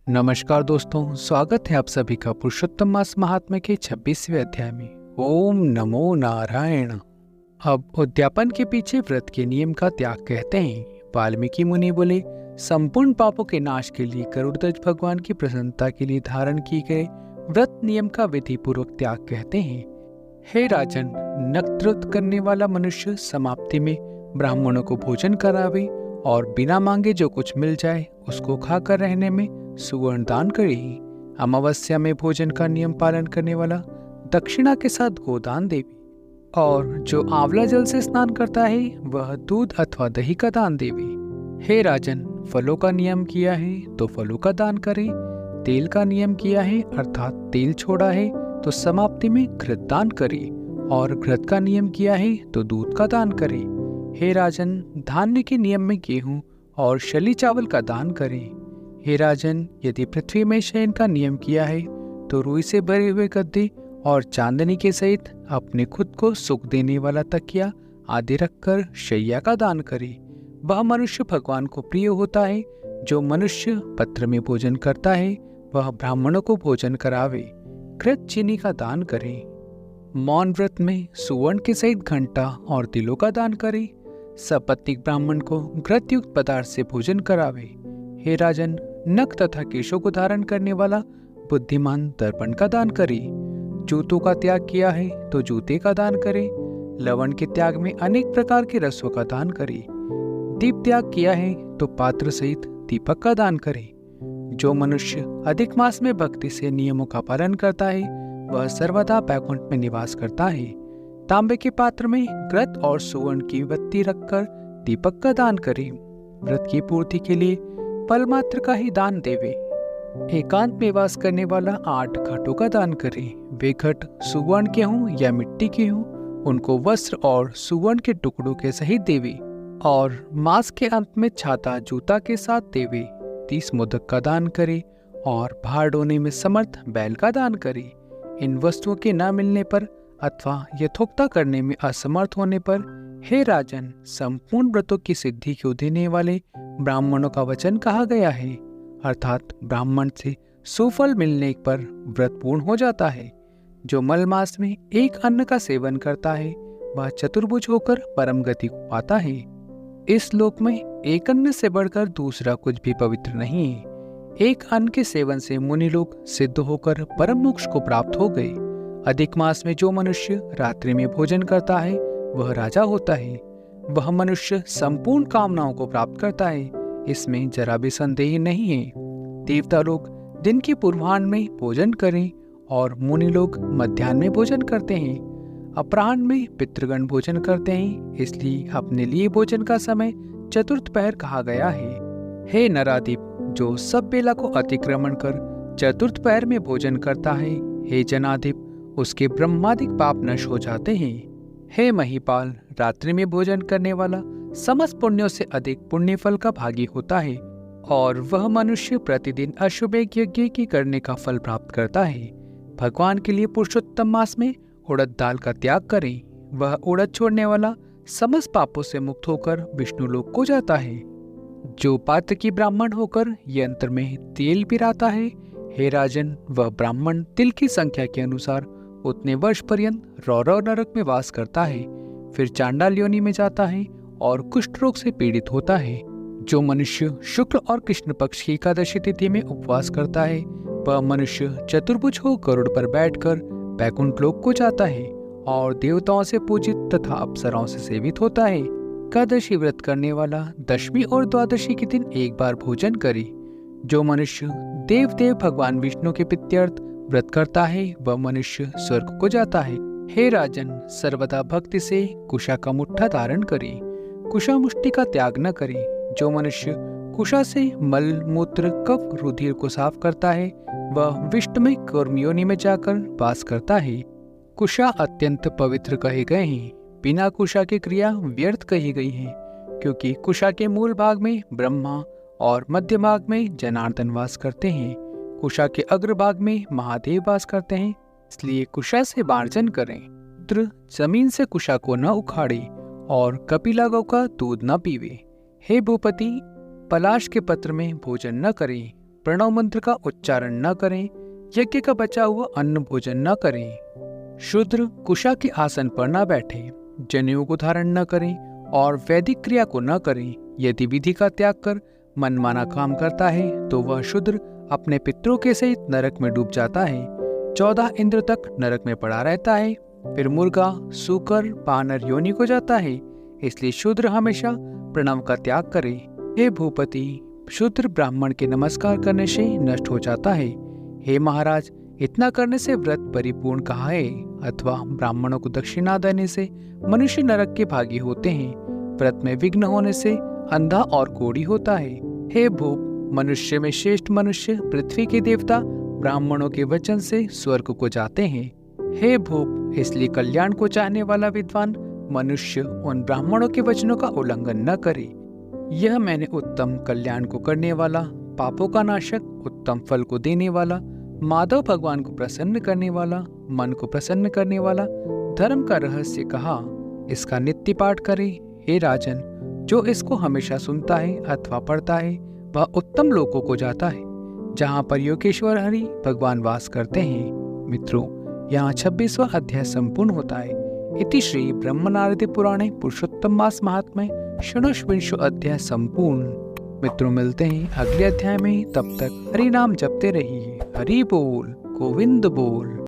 नमस्कार दोस्तों, स्वागत है आप सभी का पुरुषोत्तम मास महात्म्य के 26वें अध्याय में। ओम नमो नारायण। अब उद्यापन के पीछे व्रत के नियम का त्याग कहते हैं। वाल्मीकि मुनि बोले, संपूर्ण पापों के नाश के लिए गरुड़ध्वज भगवान की प्रसन्नता के लिए धारण की गए व्रत नियम का विधि पूर्वक त्याग कहते हैं। हे राजन, नक्तृत करने वाला मनुष्य समाप्ति में ब्राह्मणों को भोजन करावे और बिना मांगे जो कुछ मिल जाए उसको खाकर रहने में सुवर्ण दान करे। अमावस्या में भोजन का नियम पालन करने वाला दक्षिणा के साथ गोदान देवे, और जो आंवला जल से स्नान करता है वह दूध अथवा दही का दान देवे। हे राजन, फलों का नियम किया है तो फलों का दान करे। तेल का नियम किया है अर्थात तेल छोड़ा है तो समाप्ति में घृत दान करे, और घृत का नियम किया है तो दूध का दान करे। हे राजन, धान्य के नियम में गेहूं और शली चावल का दान करें। हे राजन, यदि पृथ्वी में शयन का नियम किया है तो रुई से भरे हुए गद्दे और चांदनी के सहित अपने खुद को सुख देने वाला तकिया आदि रखकर शैया का दान करे। वह मनुष्य भगवान को प्रिय होता है। जो मनुष्य पत्र में भोजन करता है वह ब्राह्मणों को भोजन करावे। घृत चीनी का दान करे। मौन व्रत में सुवर्ण के सहित घंटा और तिलों का दान करे। सपत्नीक ब्राह्मण को घृत युक्त पदार्थ से भोजन करावे। हे राजन, नख तथा केशों को धारण करने वाला बुद्धिमान दर्पण का दान करे। जूतों का त्याग किया है तो जूते का दान करे। लवण के त्याग में अनेक प्रकार के रसों का दान करे। दीप त्याग किया है तो पात्र सहित दीपक का दान करे। जो मनुष्य अधिक मास में भक्ति से नियमों का पालन करता है वह सर्वदा बैकुंठ में निवास करता है। तांबे के पात्र में घृत और सुवर्ण की बत्ती रखकर दीपक का दान करे। व्रत की पूर्ति के लिए फल मात्र का ही दान देवे। एकांत में वास करने वाला 8 घटों का दान करे। वे घट सुवर्ण के हों या मिट्टी के हों, उनको वस्त्र और सुवर्ण के टुकड़ों के सहित देवे, और मास के अंत में छाता जूता के साथ देवे। 30 मोदक का दान करे और भार ढोने में समर्थ बैल का दान करे। इन वस्तुओं के न मिलने पर अथवा यथोक्ता करने में असमर्थ होने पर हे राजन, संपूर्ण व्रतों की सिद्धि को देने वाले ब्राह्मणों का वचन कहा गया है, अर्थात ब्राह्मण से सुफल मिलने पर व्रत पूर्ण हो जाता है। जो मल मास में एक अन्न का सेवन करता है वह चतुर्भुज होकर परम गति को पाता है। इस लोक में एक अन्न से बढ़कर दूसरा कुछ भी पवित्र नहीं है। एक अन्न के सेवन से मुनि लोग सिद्ध होकर परम मोक्ष को प्राप्त हो गए। अधिक मास में जो मनुष्य रात्रि में भोजन करता है वह राजा होता है। वह मनुष्य संपूर्ण कामनाओं को प्राप्त करता है, इसमें जरा भी संदेह नहीं है। देवता लोग दिन के पूर्वाह्न में भोजन करें और मुनि लोग मध्याह्न में भोजन करते हैं। अपराह्न में पितृगण भोजन करते हैं, इसलिए अपने लिए भोजन का समय चतुर्थ पहर कहा गया है। हे नराधिप, जो सब बेला को अतिक्रमण कर चतुर्थ पहर में भोजन करता है, हे जनाधिप, उसके ब्रह्मादिक पाप नष्ट हो जाते हैं। हे महीपाल, रात्रि में भोजन करने वाला समस्त पुण्यों से अधिक पुण्य फल का भागी होता है, और वह मनुष्य प्रतिदिन अश्वमेध यज्ञ की करने का फल प्राप्त करता है। भगवान के लिए पुरुषोत्तम मास में उड़द दाल का त्याग करें। वह उड़द छोड़ने वाला समस्त पापों से मुक्त होकर विष्णु लोक को जाता है। जो पात्र की ब्राह्मण होकर यंत्र में तेल पिराता है, हे राजन, वह ब्राह्मण तिल की संख्या के अनुसार उतने वर्ष पर्यंत रौरव नरक में वास करता है, फिर चांडाल योनि में जाता है और कुष्ठ रोग से पीड़ित होता है। जो मनुष्य शुक्ल और कृष्ण पक्ष की एकादशी तिथि में उपवास करता है वह मनुष्य चतुर्भुज हो गरुड़ पर बैठकर बैकुंठ लोक को जाता है और देवताओं से पूजित तथा अप्सराओं से सेवित होता है। एकादशी व्रत करने वाला दशमी और द्वादशी के दिन एक बार भोजन करे। जो मनुष्य देव भगवान विष्णु के प्रीत्यर्थ व्रत करता है वह मनुष्य स्वर्ग को जाता है। हे राजन, सर्वदा भक्ति से कुशा का मुट्ठा धारण करे। कुशा मुष्टि का त्याग न करे। जो मनुष्य कुशा से मल मूत्र कफ रुधिर को साफ करता है वह विष्णु में कूर्म योनि में जाकर वास करता है। कुशा अत्यंत पवित्र कहे गए हैं। बिना कुशा की क्रिया व्यर्थ कही गई है, क्योंकि कुशा के मूल भाग में ब्रह्मा और मध्य भाग में जनार्दन वास करते हैं। कुशा के अग्रभाग में महादेव वास करते हैं, इसलिए कुशा से मार्जन करें। पुत्र जमीन से कुशा को न उखाड़े और कपिला गौ का दूध न पीवे। हे भूपति, पलाश के पत्र में भोजन न करें। प्रणव मंत्र का उच्चारण न करें, यज्ञ का बचा हुआ अन्न भोजन न करें, शूद्र कुशा के आसन पर न बैठे, जनेऊ को धारण न करें और वैदिक क्रिया को न करें। यदि विधि का त्याग कर मनमाना काम करता है तो वह शूद्र अपने पितरों के सहित नरक में डूब जाता है। 14 इंद्र तक नरक में पड़ा रहता है, फिर मुर्गा, सूकर, बानर योनि को जाता है। इसलिए शूद्र हमेशा प्रणव का त्याग करे। हे भूपति, शूद्र ब्राह्मण के नमस्कार करने से नष्ट हो जाता है। हे महाराज, इतना करने से व्रत परिपूर्ण कहा है, अथवा ब्राह्मणों को दक्षिणा देने से मनुष्य नरक के भागी होते हैं। व्रत में विघ्न होने से अंधा और कोढ़ी होता है। हे भूप, मनुष्य में श्रेष्ठ मनुष्य पृथ्वी के देवता ब्राह्मणों के वचन से स्वर्ग को जाते हैं। हे भूप, इसलिए कल्याण को चाहने वाला विद्वान मनुष्य उन ब्राह्मणों के वचनों का उल्लंघन न करे। यह मैंने उत्तम कल्याण को करने वाला, पापों का नाशक, उत्तम फल को देने वाला, माधव भगवान को प्रसन्न करने वाला, मन को प्रसन्न करने वाला धर्म का रहस्य कहा। इसका नित्य पाठ करे। हे राजन, जो इसको हमेशा सुनता है अथवा पढ़ता है वह उत्तम लोकों को जाता है, जहाँ पर योगेश्वर हरि भगवान वास करते हैं। मित्रों, यहाँ 26वां अध्याय संपूर्ण होता है। इति श्री ब्रह्मनारद पुराणे पुरुषोत्तम मास महात्म्य षोडशविंशो अध्याय संपूर्ण। मित्रों, मिलते हैं अगले अध्याय में। तब तक हरि नाम जपते रहिए। हरि बोल, गोविंद बोल।